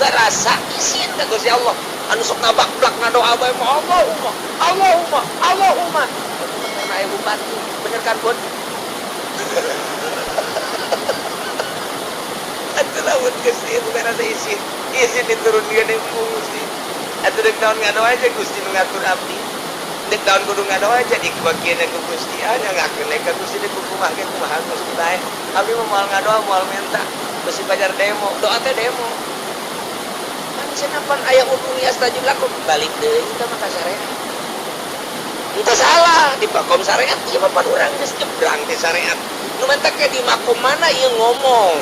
boga rasa isin ka Gusti Allah anu sok nabak-blak ngadoa bae mah Allahumma karena aya bupati bener kan Bun atuh lamun Gusti boga rasa isin diturunkeun deui Gusti atuh deuk naon ngadoa aja Gusti nu ngatur abdi dek daun kudu ngadoa jadi kebagian ku Gusti nyangakeun ka Gusti deuk kumaha ge kumaha Gusti bae abdi mah moal ngadoa moal minta Gusti pajar demo doa teh demo kan cenah aya udung yastajib lakum balik deui ka maka syariat itu salah di makom syariat ieu mah pan urang geus nyebrang ti syariat nu mah teh di makom mana ieu ngomong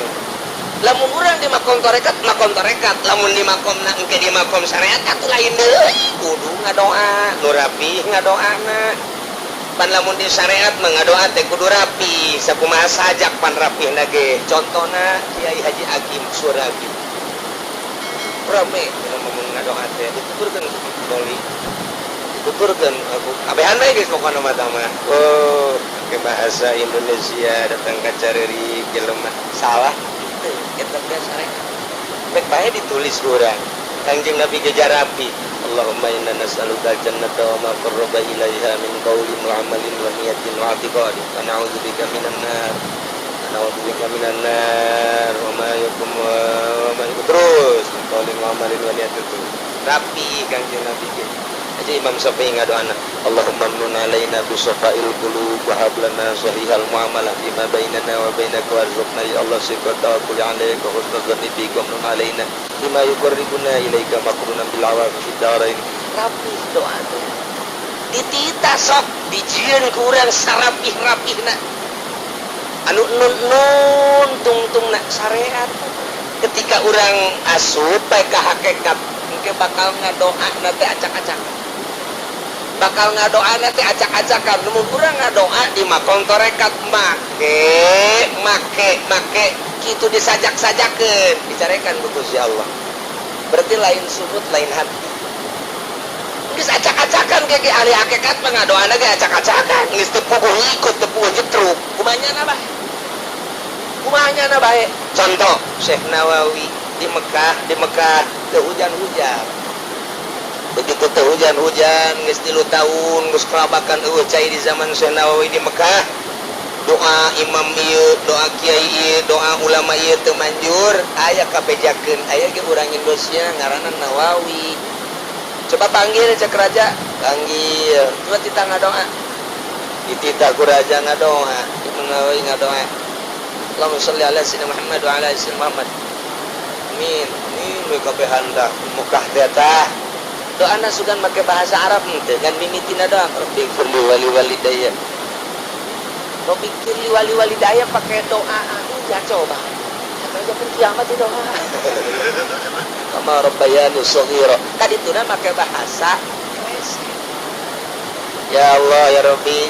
lamun urang di makom tarekat lamun di makomna engke di makom syariat atuh lain deui kudu ngadoa nu rapi ngadoana pan lamun di syariat mah ngadoa teh kudu rapi sakumaha sajak pan rapihna ge contona Kiai Haji Agim Suragi rame ngomong ngadoa teh dituturkeun doli dituturkeun aku kabehan bae geus pokona mah tah mah oh ke bahasa Indonesia datang ka careurik jelema salah kita biasa rek baik bae ditulis urang Kangjeng Nabi gejar rapi Allahumma inna nas'aluka jannata wa ma qarraba ilaiha min qaulin wa amalin wa niyatin wa i'tiqadin wa na'udzubika minan nar wa ma yakum wa ma terus qaulin wa amalin wa niyatin rapi Kangjeng Nabi aja Imam Syafi'i ngadoana Allahumma nun alaina bi safail qulub wa hab lana sahihal muamalah bima bainana wa bainaka warzuqna ya Allah siqata qul alayka husnul bika nun alaina bima yuqarribuna ilaika maqrunan bil awam fid darain rapi doa teh ditita sok dijieun ku urang sarapih-rapihna anu nun tungtungna syariat ketika urang asup bae ka hakikat engke bakal ngadoana teh acak-acakan bakal ngadoana teh acak-acakan mun urang ngadoa di makom tarekat make kitu disajak-sajakeun dicarekan ku Gusti Allah berarti lain sumut lain hati geus acak-acakan ge ahli hakikat mah ngadoana ge acak-acakan geus teu puguh ikut teu puguh jetruk kumanyana bae contoh Syekh Nawawi di Mekah teu hujan-hujan begitu teh hujan-hujan geus 3 tahun geus kelabakan eueuh cai di zaman Syekh Nawawi di Mekah doa imam ieu doa kiai ieu doa ulama ieu teu manjur aya kabejakeun aya ge urang Indonesia ngaranna Nawawi coba panggil cek raja panggil coba tita ngadoa ditita ku raja ngadoa Imam Nawawi ngadoa Allahumma shalli ala sayyidina Muhammad wa ala ali sayyidina Muhammad amin ini kabehan dah Mekah teh tah doana sugan make bahasa Arab teh ngan mimitina doang Rabbi firli wali walidayya Rabbi firli wali walidayya pakai doa ya coba aja pun kiamat itu doa kama rabbayani shaghira tadi tuna make bahasa ya Allah ya Rabbi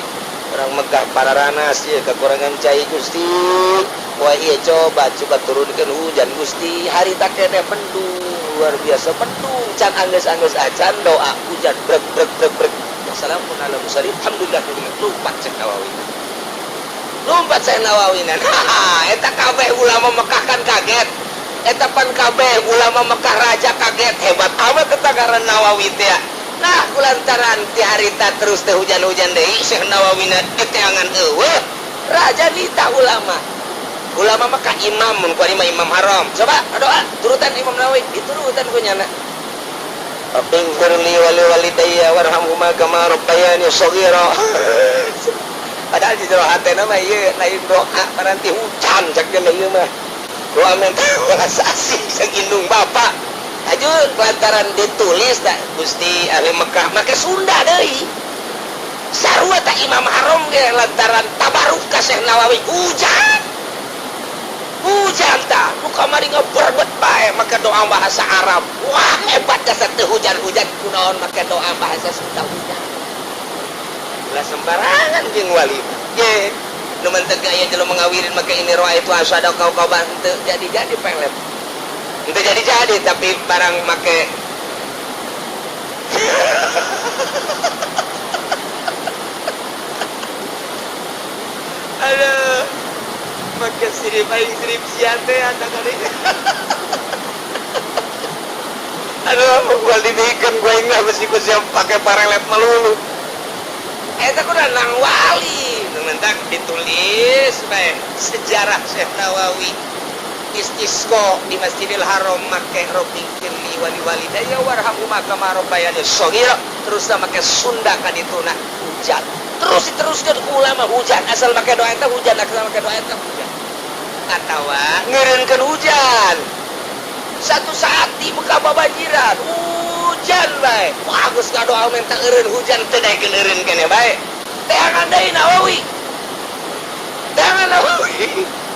orang Mekah pararanas ieu kekurangan cai Gusti wah ieu coba turunkeun hujan Gusti hari tak keneh mendung luar biasa mendung can anggeus-anggeus acan doa hujan brek wassalamun ala mursalin alhamdulillah lumpat Syekh Nawawi eta kabeh ulama Mekah kan kaget eta pan kabeh ulama Mekah raja kaget hebat amat ketagaran Nawawi teh nah kulantaran ti harita terus teh hujan-hujan deui Syekh Nawawi na diteangan eueuh raja nita ulama Mekah imam mun ku imam haram coba doa turutan Imam Nawawi diturutan ku nyana Rabbighfirli wali walidayya warhamhuma kama rabbayani shaghira padahal di jero hatena mah ieu lain doa paranti hujan cek ieu mah doa minta welas asih jeung indung bapa ajul lantaran ditulis tak Gusti ahli Mekah make Sunda deui sarua tak imam haram ge lantaran tabaruk ka Syekh Nawawi hujan tak nu kamari ngeberbet bae make doa bahasa Arab wah hebat dasar teu hujan-hujan kunaon make doa bahasa Sunda hujan ulah sembarangan jeung wali ye nu mantep aya jelema ngawirin make ini roa itu asada kau-kauban teu jadi pelet itu jadi tapi barang make aduh make sirip aing sirip sian teh anda kali aduh gua dibikin gua ingat mesti gua siap pakai parelet melulu eta kudu nang wali nentak ditulis bae sejarah Syekh Nawawi istisqa di Masjidil Haram make robbing firli wali daya warhamhuma kama rabbayani shaghira terus make Sunda ka dituna hujan terus diteruskeun ku ulama hujan asal make doa eta hujan asal make doa eta hujan atawa ngeureunkeun hujan satu saat di Mekah babanjiran hujan bae bagus ngadoa minta eureun hujan teu daekeun eureun keneh bae teangan deui Nawawi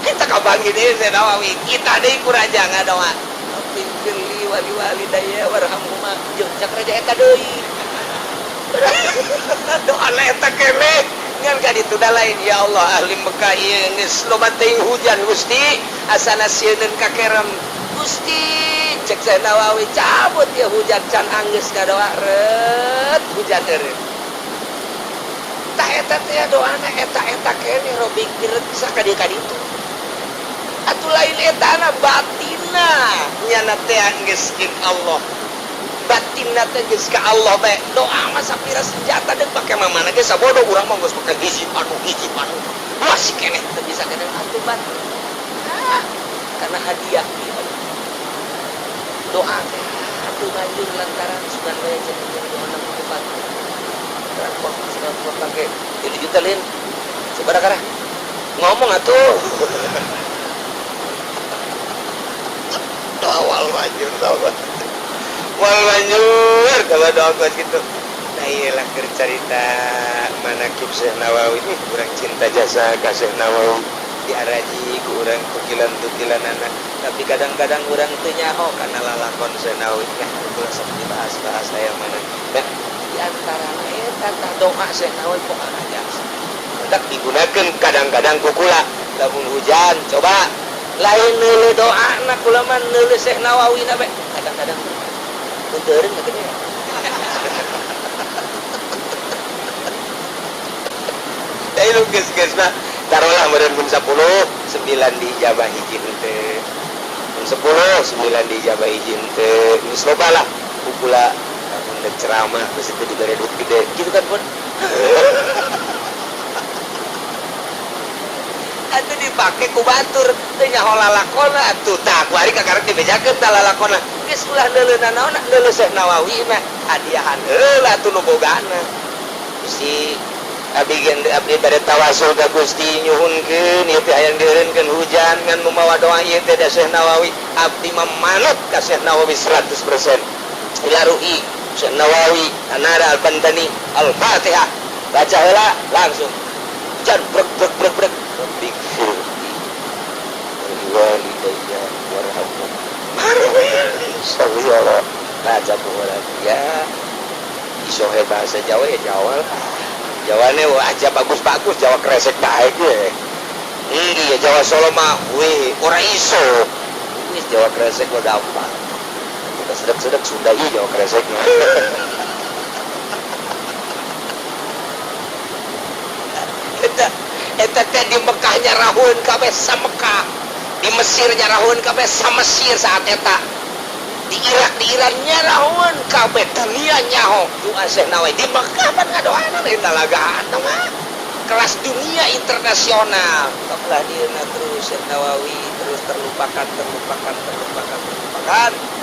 kita kabangin Syekh Nawawi kita deui ku raja ngadoa pilih wali daya warhamhuma jeung cak raja eta deui doa eta keneh ngan ka ditu da lain ya Allah ahli Mekah ieu geus loba teuing hujan Gusti asana sieun ka kerem Gusti cek Syekh Nawawi cabut ya hujan can anggeus ngadoa ret hujan eureun tah eta teh doana eta keneh robik diret bisa ka dieu ka ditu atuh lain etana batinna nyana teh geus jeung Allah batinna teh geus ka Allah bae doa mah sapira senjata deuk pake mamana ge sabodo urang mah geus pake hiji panu masih keneh teu bisa keneh atuh batin karena hadiah di Allah doa teh atuh manjur lantaran sugan bae jeung doa nang kupat rakok sudah pake 7 juta lin sabaraha ngomong atuh awal manjur wal manjur kalau doa kuat gitu nah iyalah cerita manakib Syekh Nawawi kurang cinta jasa ka Syekh Nawawi diaraji ku urang tukilan anak tapi kadang-kadang urang teu nyaho kana lalakon Syekh Nawawi ulah sok dibahas-bahas aya mana di antara eta doa Syekh Nawawi pokokna aja hendak digunakeun kadang-kadang ku kula lamun hujan coba lain neuleuh doana kula mah neuleuh Syekh Nawawi na bae kadang-kadang punteureuh mah gede teh lu geus mah taruhlah meureun mun 10 9 dijabah hiji henteu mun 10 9 dijabah hiji henteu geus loba lah kula mun deuk ceramah geus teu dibere duit gede kitu kan pun atuh dipake ku batur teu nyaho lalakonna atuh tah kuari kakarek dibejakeun tah lalakonna geus ulah neuleuhna naonna neuleuh Syekh Nawawi mah hadiahan heula atuh nu bogana Gusti abdi bade tawasul ka Gusti nyuhunkeun ieu teh hayang dieureunkeun hujan ngan mumawa doa ieu teh da Syekh Nawawi abdi mah manut ka Syekh Nawawi 100% ila ruhi Syekh Nawawi Anara Al-Bantani Al-Fatihah baca heula langsung hujan brek Rabbik firli walidayya warhamhum marwili saghira baca bola dia isohe bahasa Jawa ya Jawa lah Jawane aja bagus-bagus Jawa kresek baik ya ya Jawa Solo mah weh ora iso wis Jawa kresek mah gampang kita sedek-sedek Sunda ieu Jawa kreseknya eta teh di Mekah nyarahueun kabeh sa Mekah di Mesir nyarahueun kabeh sa Mesir saat eta di Iran nyarahueun kabeh dunia nyaho doa Syekh Nawawi di Mekah pan ngadoana lain talagaan mah kelas dunia internasional setelah dieuna terus Syekh Nawawi terus terlupakan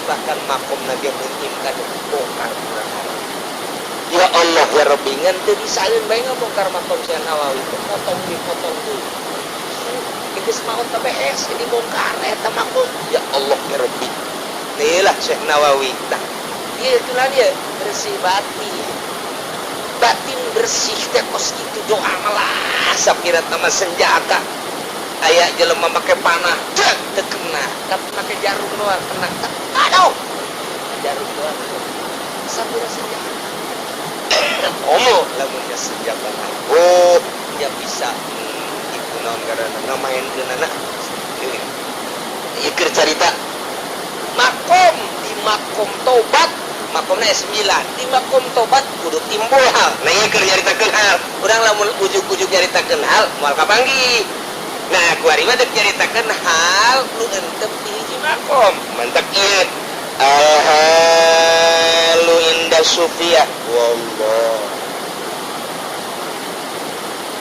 bahkan makomna dia mungkinkan bongkar ya Allah ya Rabbi ngan teu disalin bae ngabongkar makom Syekh Nawawi potong deui geus maot teh beres dibongkar eta makom ya Allah ya Rabbi teulah Syekh Nawawi tah ieu itulah dia bersih batin bersih teh kos kitu doa malah sapira tama senjata aya jelema make panah teu kena tapi make jarum doang kena aduh jarum doang sapira senjata omong lamunnya senjata oh dia bisa itu naon karena ngamainkeun anak ieu keur carita makom di makom tobat makomna S9 di makom tobat kudu timbul hal nah ieu keur nyaritakeun hal urang lamun ujug-ujug nyaritakeun hal moal kapanggih nah kuari mah deuk nyaritakeun hal nu euntep di hiji makom mantep ieu Sufyan wallah